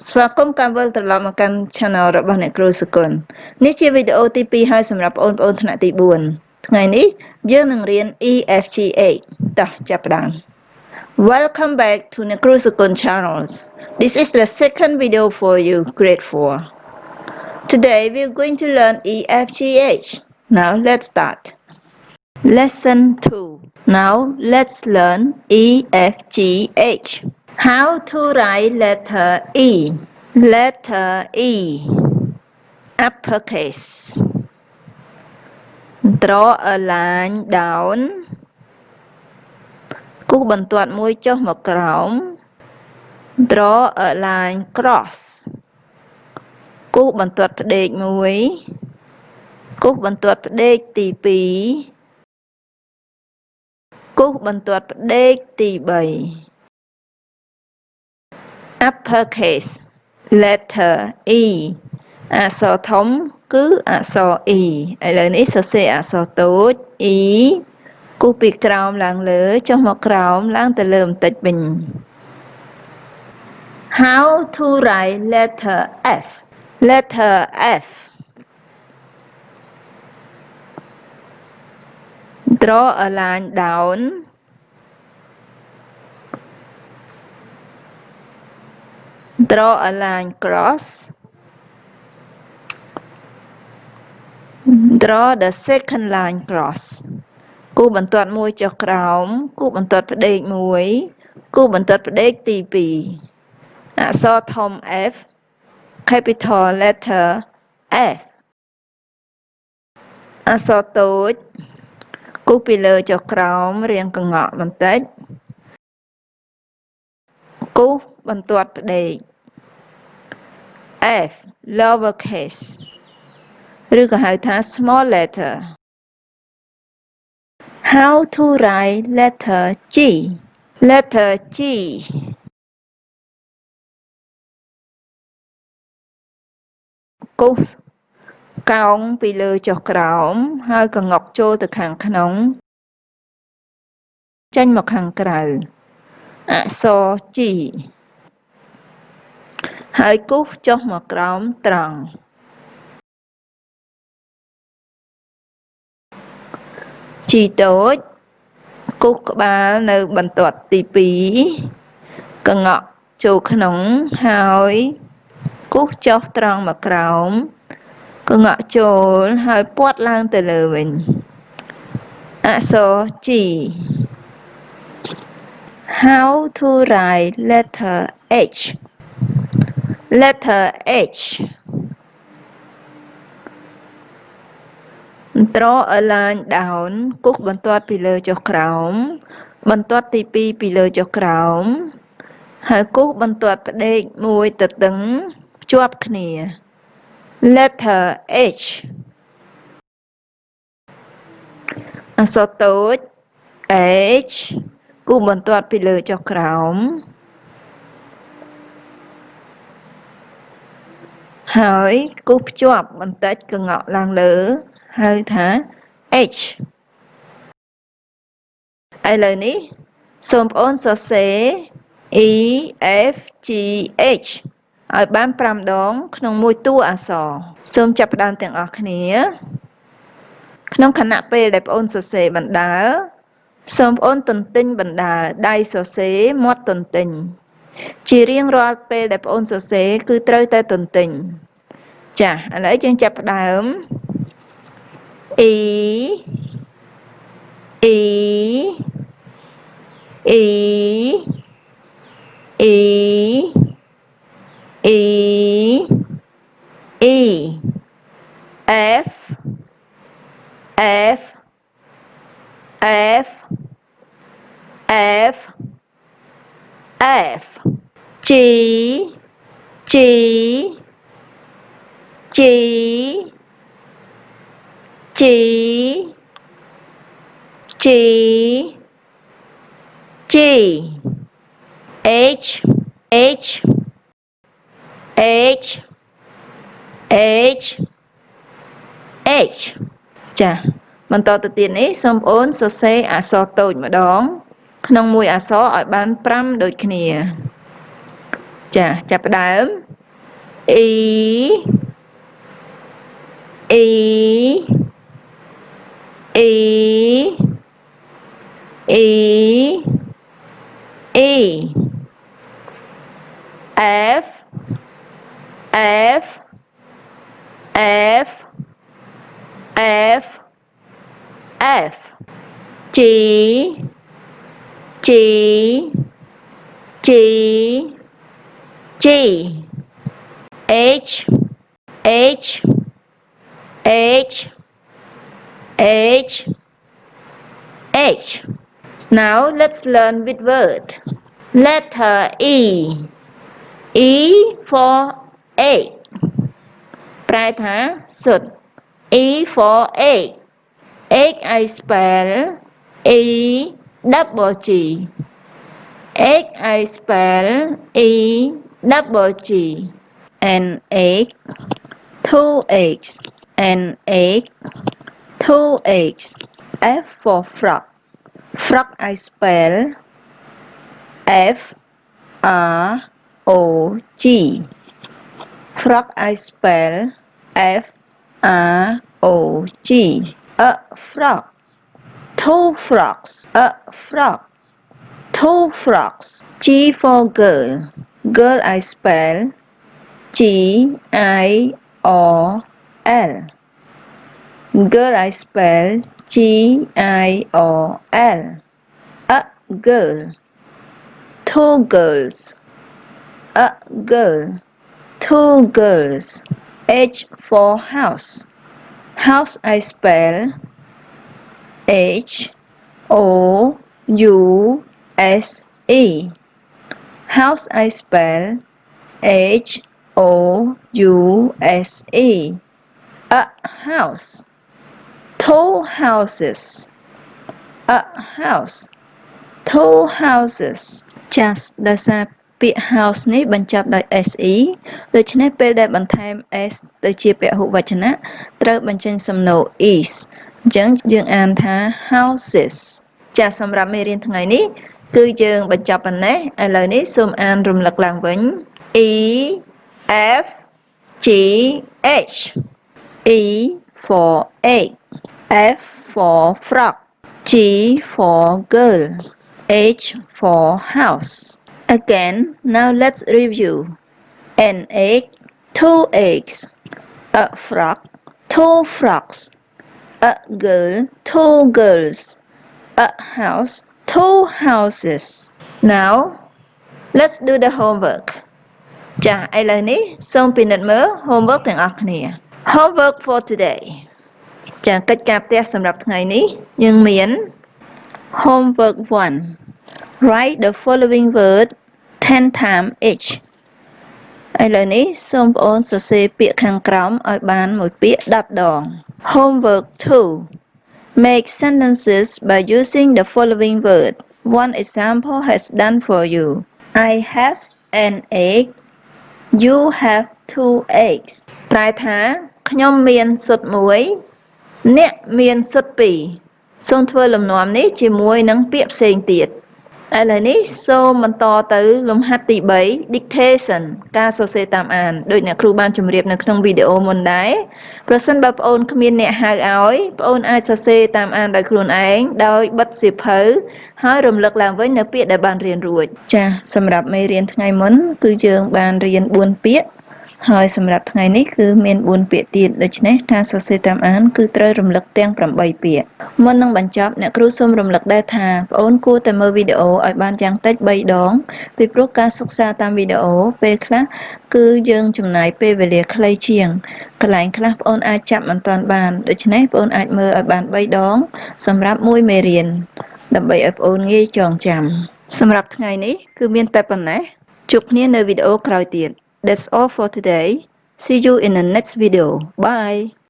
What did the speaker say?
ស្វាគមន៍កម្មវិលត្រឡប់មកកាន់ Channel របស់អ្នកគ្រូសុគន្ធនេះជាវីដេអូទី2ហើយសម្រាប់បងប្អូនថ្នាក់ទី4ថ្ងៃនេះយើងនឹងរៀន EFGH តោះចាប់ផ្ដើម Welcome back to អ្នកគ្រូសុគន្ធ Channel. This is the second video for you grade 4. Today we're going to learn EFGH. Now let's start. Lesson 2. Now let's learn EFGH. How to write letter E? Letter E. Uppercase. Draw a line down. គូសបន្ទាត់មួយចុះមកក្រោម Draw a line cross. គូសបន្ទាត់ផ្ដេកមួយគូសបន្ទាត់ផ្ដេកទី2គូសបន្ទាត់ផ្ដេកទី3 Uppercase letter E អក្សរធំគឺអក្សរ E ឥឡូវនេះសរសេរអក្សរតូច E គូសពីក្រោមឡើងលើចុះមកក្រោមឡើងទៅលើបន្តិចវិញ How to write letter F? Letter F. Draw a line down. Draw a line cross. Draw the second line cross. គូសបន្ទាត់មួយចុះក្រោមគូសបន្ទាត់ផ្ដេកមួយគូសបន្ទាត់ផ្ដេកទី2អក្សរធំ F capital letter F អក្សរតូចគូសពីលើចុះក្រោមរាងកង្កក់បន្តិចគូសបន្ទាត់ផ្ដេក F lower case ឬក៏ហៅថា small letter. How to write letter G? Letter G. គូសកោងពីលើចុះក្រោមហើយកង្កក់ចូលទៅខាងក្នុងចេញមកខាងក្រៅអក្សរ G ហើយគូសចុះមកក្រោមត្រង់ G តូចគូសក្បាលនៅបន្ទាត់ទី2កង្កក់ចូលក្នុងហើយគូសចុះត្រង់មកក្រោមកង្កក់ចូលហើយព័ទ្ធឡើងទៅលើវិញអក្សរ G. How to write letter H? Letter H. Draw a line down គូសបន្ទាត់ពីលើចុះក្រោមបន្ទាត់ទី2ពីលើចុះក្រោមហើយគូសបន្ទាត់ផ្ដេកមួយទទឹងភ្ជាប់គ្នា Letter H អក្សរតូច H គូសបន្ទាត់ពីលើចុះក្រោមហើយគូសភ្ជាប់បន្តិចកង្កក់ឡើងលើហៅថា H ឥឡូវនេះសូមបងប្អូនសរសេរ E F G H ឲ្យបាន5ដងក្នុងមួយតួអក្សរសូមចាប់ផ្ដើមទាំងអស់គ្នាក្នុងខណៈពេលដែលបងប្អូនសរសេរបណ្ដើរសូមបងប្អូនទន្ទិញបណ្ដើរដៃសរសេរមាត់ទន្ទិញជារៀងរាល់ពេលដែលបងប្អូនសរសេរគឺត្រូវតែទន្ទិញចា៎ឥឡូវយើងចាប់ផ្ដើម E E E E E E F F F F F G G G G G G H H H H H ចា៎បន្តទៅទៀតនេះសូមបងប្អូនសរសេរអក្សរតូចម្ដងក្នុងមួយអក្សរឲ្យបាន5ដូចគ្នា ចាចាប់ផ្ដើម E E E E E F F F F F G G G G H H H H H. Now let's learn with word. Letter E. E for egg. ប្រែថាសុទ្ធ E for egg. Egg I spell E double G. Egg I spell E double G. An egg, two eggs. An egg, two eggs. F for frog. Frog I spell F R O G. Frog I spell F R O G. A frog. Two frogs. A frog. Two frogs. G for girl. Girl I spell G I O L. Girl I spell G I O L. A girl. Two girls. A girl. Two girls. H for house. House I spell H O U S E. House I spell H O U S E. A house. Two houses. A house. Two houses. Just ដោយសារពាក្យ house នេះបញ្ចប់ដោយ se ដូច្នេះពេលដែលបន្ថែម s ទៅជាពហុវចនៈត្រូវបញ្ចេញសំណូរ is អញ្ចឹងយើងអានថា houses ចាសម្រាប់មេរៀនថ្ងៃនេះគឺយើងបញ្ចប់ប៉ុណ្ណេះឥឡូវនេះសូមអានរំលឹកឡើងវិញ E F G H E for egg F for frog G for girl H for house. Again, now let's review. An egg, two eggs. A frog, two frogs. A girl, two girls. A house, two houses. Now, let's do the homework. ចាឥឡូវនេះសូមពិនិត្យមើល homework ទាំងអស់គ្នា Homework for today. ចាកិច្ចការផ្ទះសម្រាប់ថ្ងៃនេះយើងមាន Homework 1. Write the following word 10 times each. ឥឡូវនេះសូមបងប្អូនសរសេរពាក្យខាងក្រោមឲ្យបានមួយពាក្យ10 ដង Homework 2. Make sentences by using the following word. One example has done for you. I have an egg. You have two eggs. ប្រែថាខ្ញុំមានស៊ុតមួយអ្នកមានស៊ុតពីរសូមធ្វើលំនាំនេះជាមួយនឹងពាក្យផ្សេងទៀតឥឡូវនេះសូមបន្តទៅលំហាត់ទី3 dictation ការសរសេរតាមអានដោយអ្នកគ្រូបានជម្រាបនៅក្នុងវីដេអូមុនដែរប្រសិនបើបងប្អូនគ្មានអ្នកហៅឲ្យបងប្អូនអាចសរសេរតាមអានដោយខ្លួនឯងដោយបិទសៀវភៅហើយរំលឹកឡើងវិញនៅពាក្យដែលបានរៀនរួចចា៎សម្រាប់មេរៀនថ្ងៃមុនគឺយើងបានរៀន4ពាក្យហើយសម្រាប់ថ្ងៃនេះគឺមាន4ពាក្យទៀតដូច្នេះការសរសេរតាមអានគឺត្រូវរំលឹកទាំង8ពាក្យមុននឹងបញ្ចប់អ្នកគ្រូសូមរំលឹកដែរថាបងប្អូនគួរតែមើលវីដេអូឲ្យបានយ៉ាងតិច3ដងពីព្រោះការសិក្សាតាមវីដេអូពេលខ្លះគឺយើងចំណាយពេលវេលាខ្លីជាងកន្លែងខ្លះបងប្អូនអាចចាប់មិនទាន់បានដូច្នេះបងប្អូនអាចមើលឲ្យបាន3ដងសម្រាប់មួយមេរៀនដើម្បីឲ្យបងប្អូនងាយចងចាំសម្រាប់ថ្ងៃនេះគឺមានតែប៉ុណ្ណេះជួបគ្នានៅវីដេអូក្រោយទៀតThat's all for today. See you in the next video. Bye.